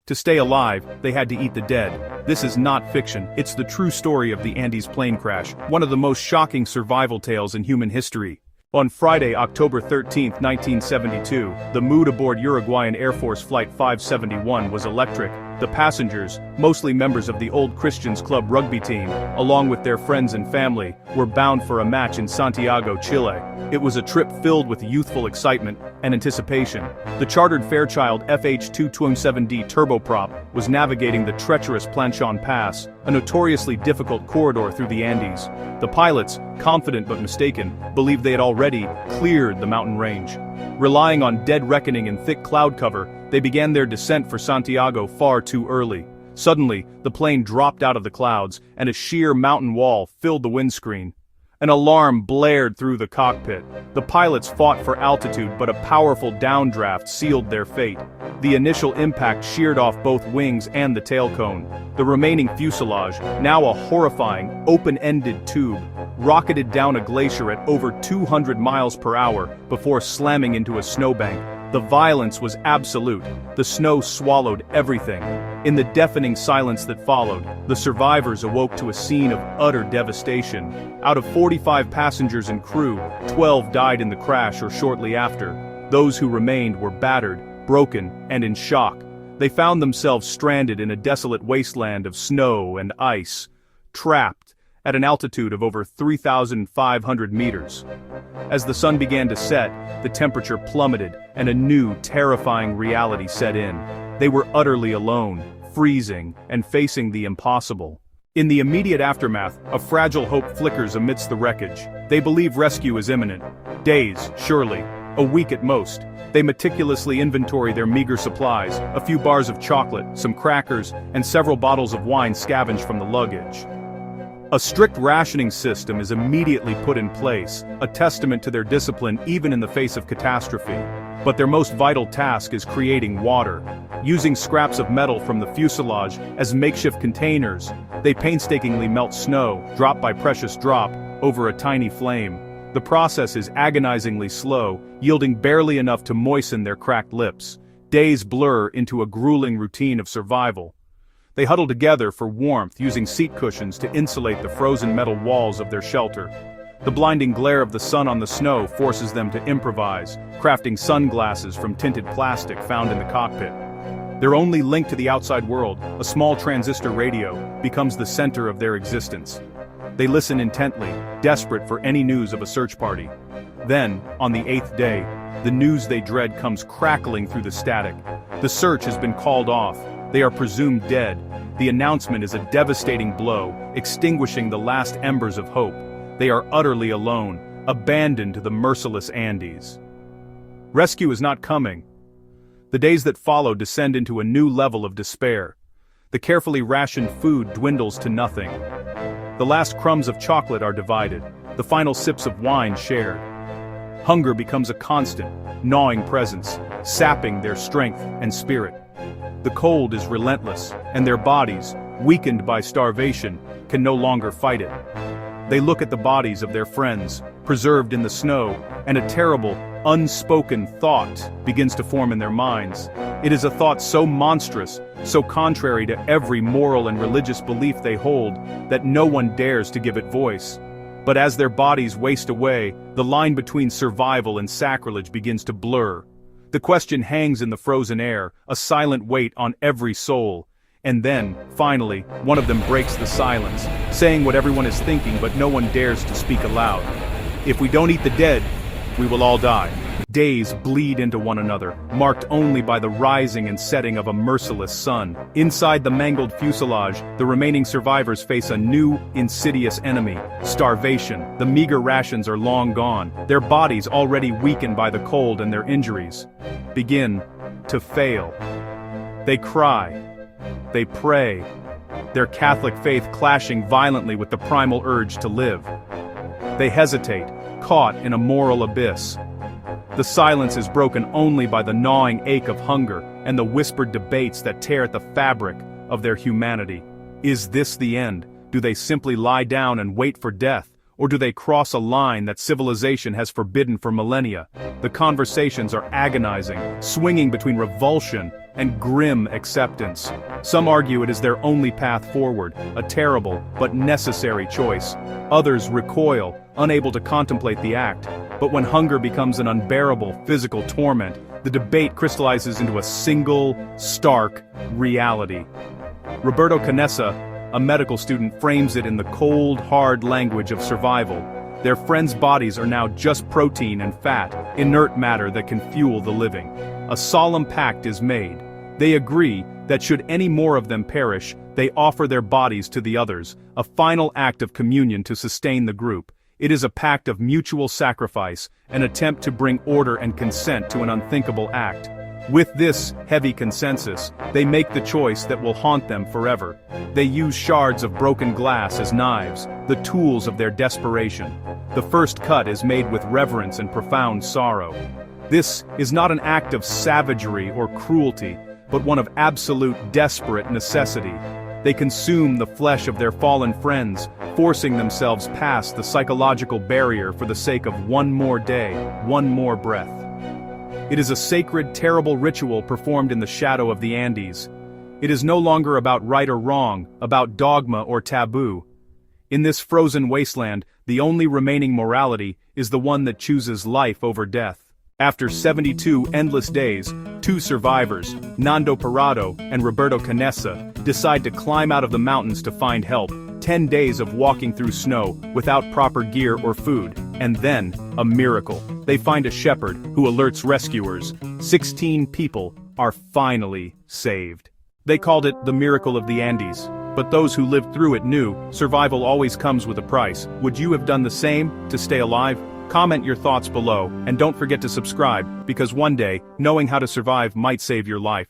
To stay alive, they had to eat the dead. This is not fiction, it's the true story of the Andes plane crash, one of the most shocking survival tales in human history. On Friday, October 13, 1972, the mood aboard Uruguayan Air Force Flight 571 was electric. The passengers, mostly members of the Old Christians Club rugby team, along with their friends and family, were bound for a match in Santiago, Chile. It was a trip filled with youthful excitement and anticipation. The chartered Fairchild FH-227D turboprop was navigating the treacherous Planchon Pass, a notoriously difficult corridor through the Andes. The pilots, confident but mistaken, believed they had already cleared the mountain range. Relying on dead reckoning and thick cloud cover, they began their descent for Santiago far too early. Suddenly, the plane dropped out of the clouds, and a sheer mountain wall filled the windscreen. An alarm blared through the cockpit. The pilots fought for altitude, but a powerful downdraft sealed their fate. The initial impact sheared off both wings and the tail cone. The remaining fuselage, now a horrifying, open-ended tube, rocketed down a glacier at over 200 miles per hour before slamming into a snowbank. The violence was absolute. The snow swallowed everything. In the deafening silence that followed, the survivors awoke to a scene of utter devastation. Out of 45 passengers and crew, 12 died in the crash or shortly after. Those who remained were battered, broken, and in shock. They found themselves stranded in a desolate wasteland of snow and ice, trapped at an altitude of over 3,500 meters. As the sun began to set, the temperature plummeted, and a new, terrifying reality set in. They were utterly alone, freezing, and facing the impossible. In the immediate aftermath, a fragile hope flickers amidst the wreckage. They believe rescue is imminent. Days, surely. A week at most. They meticulously inventory their meager supplies, a few bars of chocolate, some crackers, and several bottles of wine scavenged from the luggage. A strict rationing system is immediately put in place, a testament to their discipline even in the face of catastrophe. But their most vital task is creating water. Using scraps of metal from the fuselage as makeshift containers, they painstakingly melt snow, drop by precious drop, over a tiny flame. The process is agonizingly slow, yielding barely enough to moisten their cracked lips. Days blur into a grueling routine of survival. They huddle together for warmth, using seat cushions to insulate the frozen metal walls of their shelter. The blinding glare of the sun on the snow forces them to improvise, crafting sunglasses from tinted plastic found in the cockpit. Their only link to the outside world, a small transistor radio, becomes the center of their existence. They listen intently, desperate for any news of a search party. Then, on the 8th day, the news they dread comes crackling through the static. The search has been called off. They are presumed dead. The announcement is a devastating blow, extinguishing the last embers of hope. They are utterly alone, abandoned to the merciless Andes. Rescue is not coming. The days that follow descend into a new level of despair. The carefully rationed food dwindles to nothing. The last crumbs of chocolate are divided, the final sips of wine shared. Hunger becomes a constant, gnawing presence, sapping their strength and spirit. The cold is relentless, and their bodies, weakened by starvation, can no longer fight it. They look at the bodies of their friends, preserved in the snow, and a terrible, unspoken thought begins to form in their minds. It is a thought so monstrous, so contrary to every moral and religious belief they hold, that no one dares to give it voice. But as their bodies waste away, the line between survival and sacrilege begins to blur. The question hangs in the frozen air, a silent weight on every soul. And then, finally, one of them breaks the silence, saying what everyone is thinking but no one dares to speak aloud. If we don't eat the dead, we will all die. Days bleed into one another, marked only by the rising and setting of a merciless sun. Inside the mangled fuselage, the remaining survivors face a new, insidious enemy: starvation. The meager rations are long gone, their bodies already weakened by the cold and their injuries begin to fail. They cry. They pray, their Catholic faith clashing violently with the primal urge to live. They hesitate, caught in a moral abyss. The silence is broken only by the gnawing ache of hunger and the whispered debates that tear at the fabric of their humanity. Is this the end? Do they simply lie down and wait for death? Or do they cross a line that civilization has forbidden for millennia? The conversations are agonizing, swinging between revulsion and grim acceptance. Some argue it is their only path forward, a terrible but necessary choice. Others recoil, unable to contemplate the act. But when hunger becomes an unbearable physical torment, the debate crystallizes into a single, stark reality. Roberto Canessa, a medical student, frames it in the cold, hard language of survival. Their friends' bodies are now just protein and fat, inert matter that can fuel the living. A solemn pact is made. They agree that should any more of them perish, they offer their bodies to the others, a final act of communion to sustain the group. It is a pact of mutual sacrifice, an attempt to bring order and consent to an unthinkable act. With this heavy consensus, they make the choice that will haunt them forever. They use shards of broken glass as knives, the tools of their desperation. The first cut is made with reverence and profound sorrow. This is not an act of savagery or cruelty, but one of absolute desperate necessity. They consume the flesh of their fallen friends, forcing themselves past the psychological barrier for the sake of one more day, one more breath. It is a sacred, terrible ritual performed in the shadow of the Andes. It is no longer about right or wrong, about dogma or taboo. In this frozen wasteland, the only remaining morality is the one that chooses life over death. After 72 endless days, two survivors, Nando Parado and Roberto Canessa, decide to climb out of the mountains to find help. 10 days of walking through snow, without proper gear or food, and then, a miracle. They find a shepherd, who alerts rescuers. 16 people are finally saved. They called it the miracle of the Andes. But those who lived through it knew, survival always comes with a price. Would you have done the same, to stay alive? Comment your thoughts below, and don't forget to subscribe, because one day, knowing how to survive might save your life.